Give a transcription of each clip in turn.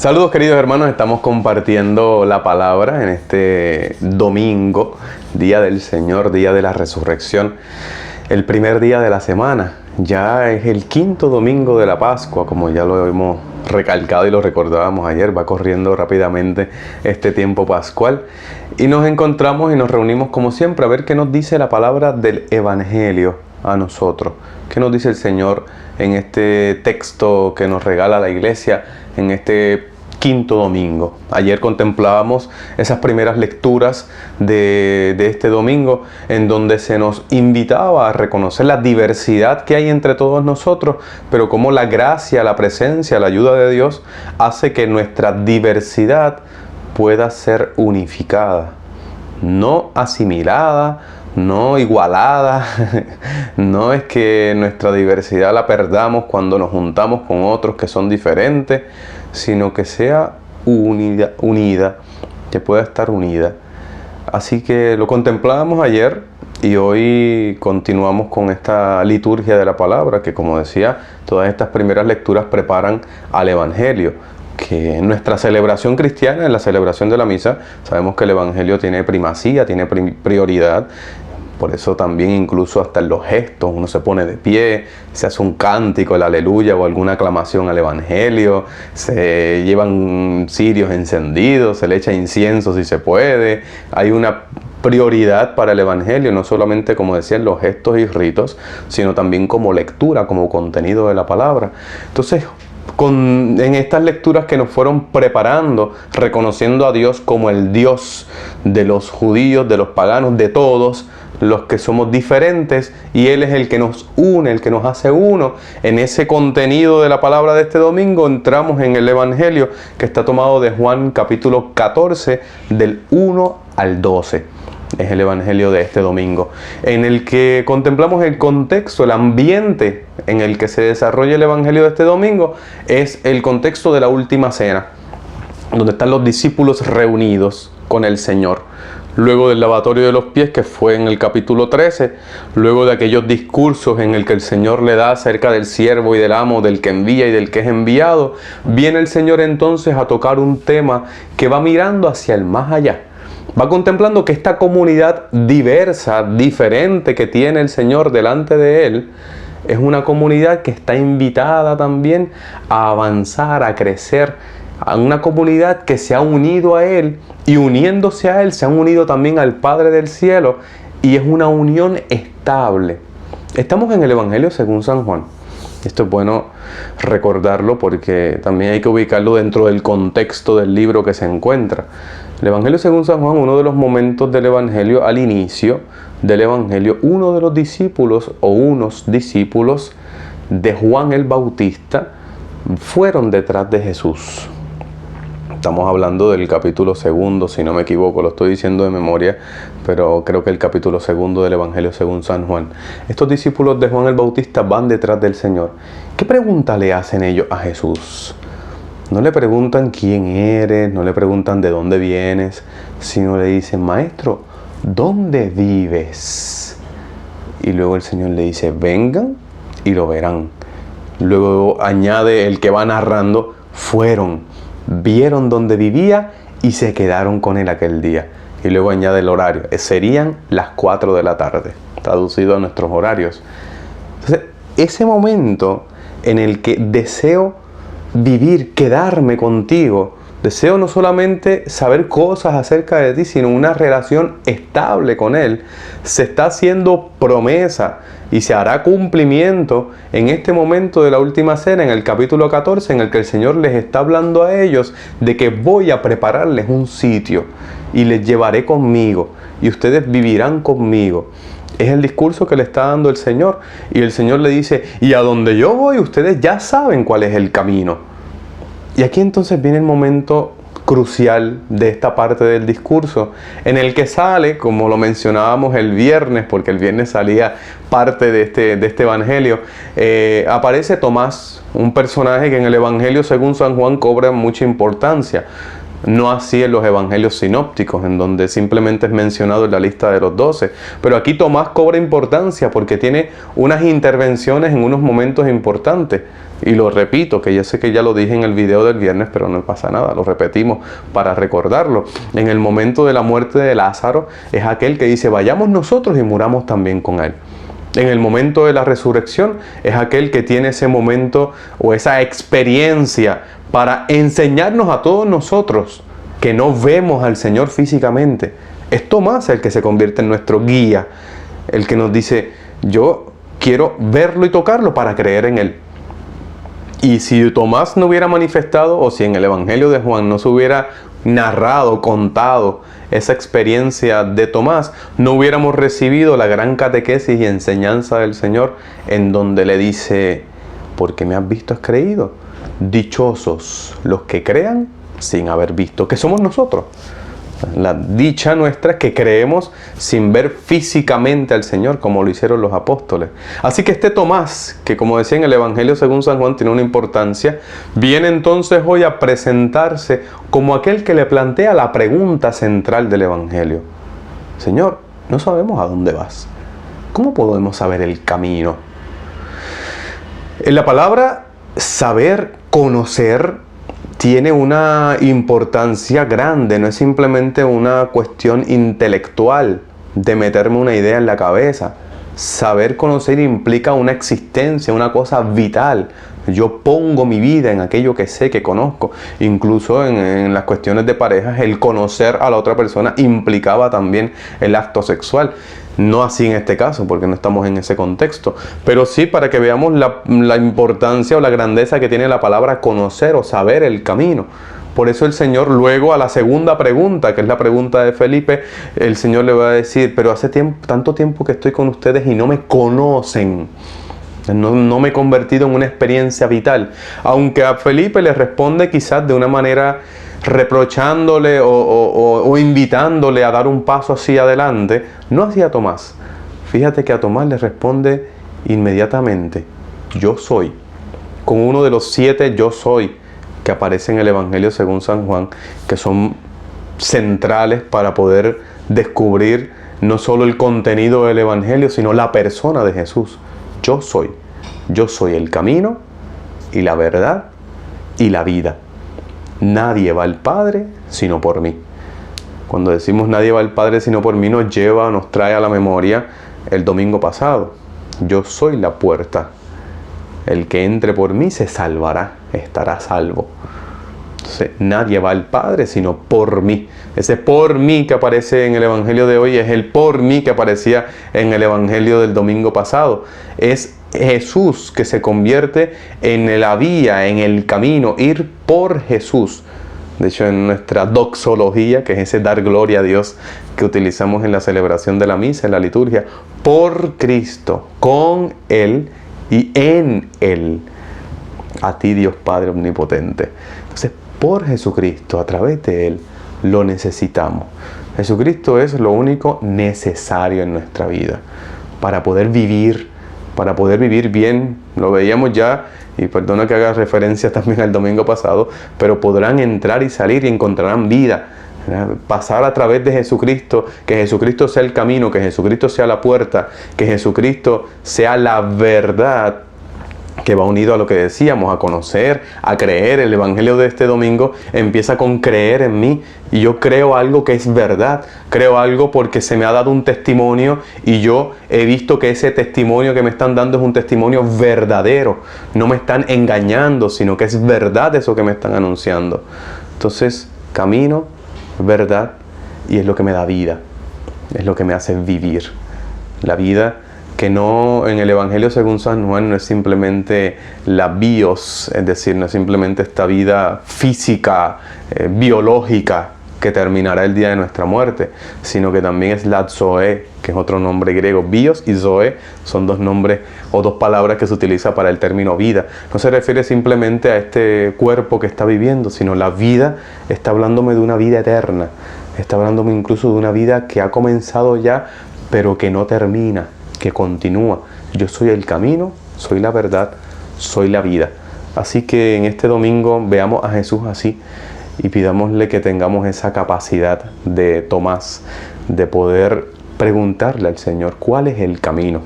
Saludos queridos hermanos, estamos compartiendo la palabra en este domingo, Día del Señor, Día de la Resurrección, el primer día de la semana. Ya es el quinto domingo de la Pascua, como ya lo hemos recalcado y lo recordábamos ayer, va corriendo rápidamente este tiempo pascual. Y nos encontramos y nos reunimos como siempre a ver qué nos dice la palabra del Evangelio a nosotros. ¿Qué nos dice el Señor en este texto que nos regala la iglesia en este quinto domingo? Ayer contemplábamos esas primeras lecturas de este domingo en donde se nos invitaba a reconocer la diversidad que hay entre todos nosotros, pero cómo la gracia, la presencia, la ayuda de Dios hace que nuestra diversidad pueda ser unificada, no asimilada, no igualada. No es que nuestra diversidad la perdamos cuando nos juntamos con otros que son diferentes, sino que sea unida, que pueda estar unida. Así que lo contemplábamos ayer y hoy continuamos con esta liturgia de la palabra que, como decía, todas estas primeras lecturas preparan al Evangelio, que en nuestra celebración cristiana, en la celebración de la misa, sabemos que el Evangelio tiene primacía, tiene prioridad. Por eso también incluso hasta en los gestos uno se pone de pie, se hace un cántico, el aleluya o alguna aclamación al Evangelio, se llevan cirios encendidos, se le echa incienso si se puede. Hay una prioridad para el Evangelio, no solamente, como decían, los gestos y ritos, sino también como lectura, como contenido de la palabra. Entonces, en estas lecturas que nos fueron preparando, reconociendo a Dios como el Dios de los judíos, de los paganos, de todos los que somos diferentes, y Él es el que nos une, el que nos hace uno. En ese contenido de la palabra de este domingo entramos en el Evangelio que está tomado de Juan capítulo 14 del 1 al 12. Es el Evangelio de este domingo, en el que contemplamos el contexto, el ambiente en el que se desarrolla el Evangelio de este domingo. Es el contexto de la última cena, donde están los discípulos reunidos con el Señor. Luego del lavatorio de los pies, que fue en el capítulo 13, luego de aquellos discursos en el que el Señor le da acerca del siervo y del amo, del que envía y del que es enviado, viene el Señor entonces a tocar un tema que va mirando hacia el más allá. Va contemplando que esta comunidad diversa, diferente que tiene el Señor delante de Él, es una comunidad que está invitada también a avanzar, a crecer, a una comunidad que se ha unido a Él, y uniéndose a Él se han unido también al Padre del cielo, y es una unión estable. Estamos en el Evangelio según San Juan. Esto es bueno recordarlo porque también hay que ubicarlo dentro del contexto del libro que se encuentra. El Evangelio según San Juan, uno de los momentos del Evangelio, al inicio del Evangelio, uno de los discípulos o unos discípulos de Juan el Bautista fueron detrás de Jesús. Estamos hablando del capítulo segundo, si no me equivoco, lo estoy diciendo de memoria, pero creo que el capítulo segundo del Evangelio según San Juan. Estos discípulos de Juan el Bautista van detrás del Señor. ¿Qué pregunta le hacen ellos a Jesús? No le preguntan quién eres, no le preguntan de dónde vienes, sino le dicen: Maestro, ¿dónde vives? Y luego el Señor le dice: vengan y lo verán. Luego añade el que va narrando: fueron, vieron dónde vivía y se quedaron con él aquel día. Y luego añade el horario: serían las 4 de la tarde, traducido a nuestros horarios. Entonces, ese momento en el que deseo vivir, quedarme contigo, deseo no solamente saber cosas acerca de ti, sino una relación estable con Él, se está haciendo promesa y se hará cumplimiento en este momento de la última cena, en el capítulo 14, en el que el Señor les está hablando a ellos de que voy a prepararles un sitio y les llevaré conmigo y ustedes vivirán conmigo. Es el discurso que le está dando el Señor, y el Señor le dice: y a donde yo voy ustedes ya saben cuál es el camino. Y aquí entonces viene el momento crucial de esta parte del discurso, en el que sale, como lo mencionábamos el viernes, porque el viernes salía parte de este Evangelio, aparece Tomás, un personaje que en el Evangelio según San Juan cobra mucha importancia. No así en los evangelios sinópticos, en donde simplemente es mencionado en la lista de los 12. Pero aquí Tomás cobra importancia porque tiene unas intervenciones en unos momentos importantes. Y lo repito, que ya sé que ya lo dije en el video del viernes, pero no pasa nada, lo repetimos para recordarlo. En el momento de la muerte de Lázaro, es aquel que dice, vayamos nosotros y muramos también con él. En el momento de la resurrección, es aquel que tiene ese momento o esa experiencia para enseñarnos a todos nosotros que no vemos al Señor físicamente. Es Tomás el que se convierte en nuestro guía, el que nos dice, yo quiero verlo y tocarlo para creer en Él. Y si Tomás no hubiera manifestado, o si en el Evangelio de Juan no se hubiera narrado, contado esa experiencia de Tomás, no hubiéramos recibido la gran catequesis y enseñanza del Señor, en donde le dice, porque me has visto, has creído. Dichosos los que crean sin haber visto, que somos nosotros. La dicha nuestra es que creemos sin ver físicamente al Señor, como lo hicieron los apóstoles. Así que este Tomás, que como decía en el Evangelio según San Juan tiene una importancia, viene entonces hoy a presentarse como aquel que le plantea la pregunta central del Evangelio. Señor, no sabemos a dónde vas. ¿Cómo podemos saber el camino? En la palabra saber, conocer, tiene una importancia grande, no es simplemente una cuestión intelectual de meterme una idea en la cabeza. Saber conocer implica una existencia, una cosa vital. Yo pongo mi vida en aquello que sé, que conozco. Incluso en las cuestiones de parejas, el conocer a la otra persona implicaba también el acto sexual. No así en este caso, porque no estamos en ese contexto. Pero sí para que veamos la importancia o la grandeza que tiene la palabra conocer o saber el camino. Por eso el Señor luego a la segunda pregunta, que es la pregunta de Felipe, el Señor le va a decir, pero hace tanto tiempo que estoy con ustedes y no me conocen. No me he convertido en una experiencia vital. Aunque a Felipe le responde quizás de una manera reprochándole o invitándole a dar un paso hacia adelante, no hacia Tomás. Fíjate que a Tomás le responde inmediatamente, yo soy, con uno de los 7 yo soy que aparece en el Evangelio según San Juan, que son centrales para poder descubrir no solo el contenido del Evangelio, sino la persona de Jesús. Yo soy el camino y la verdad y la vida. Nadie va al Padre sino por mí. Cuando decimos nadie va al Padre sino por mí, nos trae a la memoria el domingo pasado. Yo soy la puerta. El que entre por mí se salvará, estará salvo. Entonces, nadie va al Padre sino por mí. Ese por mí que aparece en el Evangelio de hoy es el por mí que aparecía en el Evangelio del domingo pasado. Es Jesús que se convierte en la vía, en el camino, ir por Jesús. De hecho, en nuestra doxología, que es ese dar gloria a Dios que utilizamos en la celebración de la misa, en la liturgia, por Cristo, con Él y en Él. A ti, Dios Padre Omnipotente. Entonces, por Jesucristo, a través de Él, lo necesitamos. Jesucristo es lo único necesario en nuestra vida para poder vivir bien. Lo veíamos ya, y perdona que haga referencia también al domingo pasado, pero podrán entrar y salir y encontrarán vida. Pasar a través de Jesucristo, que Jesucristo sea el camino, que Jesucristo sea la puerta, que Jesucristo sea la verdad, que va unido a lo que decíamos, a conocer, a creer. El Evangelio de este domingo empieza con creer en mí, y yo creo algo que es verdad, creo algo porque se me ha dado un testimonio y yo he visto que ese testimonio que me están dando es un testimonio verdadero, no me están engañando, sino que es verdad eso que me están anunciando. Entonces, camino, verdad, y es lo que me da vida, es lo que me hace vivir. La vida que no, en el Evangelio según San Juan, no es simplemente la bios, es decir, no es simplemente esta vida física, biológica, que terminará el día de nuestra muerte, sino que también es la zoe, que es otro nombre griego. Bios y zoe son dos nombres o dos palabras que se utiliza para el término vida. No se refiere simplemente a este cuerpo que está viviendo, sino la vida está hablándome de una vida eterna, está hablándome incluso de una vida que ha comenzado ya, pero que no termina, que continúa. Yo soy el camino, soy la verdad, soy la vida. Así que en este domingo veamos a Jesús así, y pidámosle que tengamos esa capacidad de Tomás, de poder preguntarle al Señor, ¿cuál es el camino?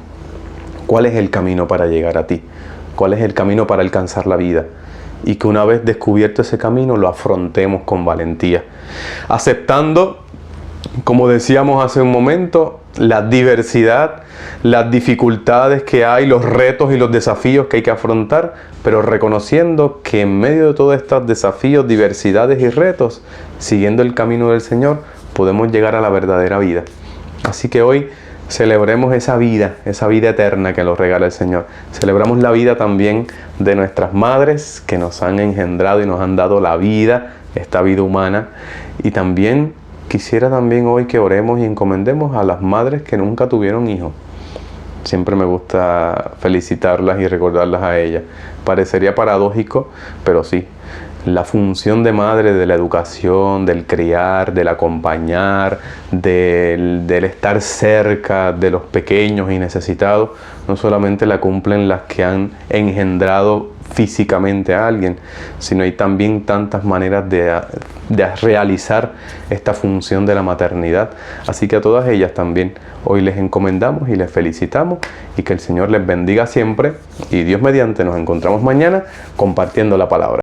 ¿Cuál es el camino para llegar a ti? ¿Cuál es el camino para alcanzar la vida? Y que una vez descubierto ese camino lo afrontemos con valentía, aceptando, como decíamos hace un momento, la diversidad, las dificultades que hay, los retos y los desafíos que hay que afrontar, pero reconociendo que en medio de todos estos desafíos, diversidades y retos, siguiendo el camino del Señor, podemos llegar a la verdadera vida. Así que hoy celebremos esa vida eterna que nos regala el Señor. Celebramos la vida también de nuestras madres que nos han engendrado y nos han dado la vida, esta vida humana. Y también quisiera hoy que oremos y encomendemos a las madres que nunca tuvieron hijos. Siempre me gusta felicitarlas y recordarlas a ellas. Parecería paradójico, pero sí. La función de madre, de la educación, del criar, del acompañar, del estar cerca de los pequeños y necesitados, no solamente la cumplen las que han engendrado físicamente a alguien, sino hay también tantas maneras de realizar esta función de la maternidad. Así que a todas ellas también hoy les encomendamos y les felicitamos, y que el Señor les bendiga siempre, y Dios mediante nos encontramos mañana compartiendo la palabra.